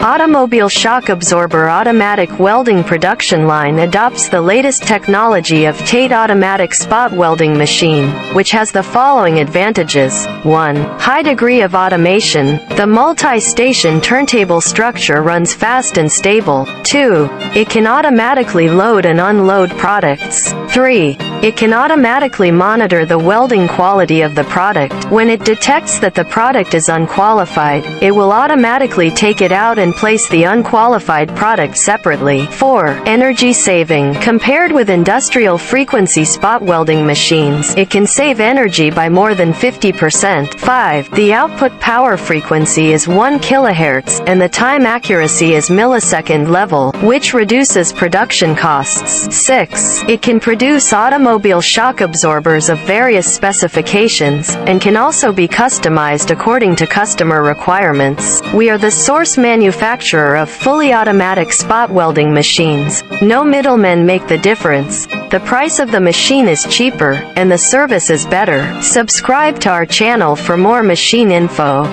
Automobile shock absorber automatic welding production line adopts the latest technology of TATE automatic spot welding machine, which has the following advantages. 1. High degree of automation. The multi-station turntable structure runs fast and stable. 2. It can automatically load and unload products. 3. It can automatically monitor the welding quality of the product. When it detects that the product is unqualified, it will automatically take it out and place the unqualified product separately. 4. Energy saving. Compared with industrial frequency spot welding machines, it can save energy by more than 50%. 5. The output power frequency is 1 kHz, and the time accuracy is millisecond level, which reduces production costs. 6. It can produce automobile shock absorbers of various specifications, and can also be customized according to customer requirements. We are the source manufacturer of fully automatic spot welding machines. No middlemen make the difference. The price of the machine is cheaper, and the service is better. Subscribe to our channel for more machine info.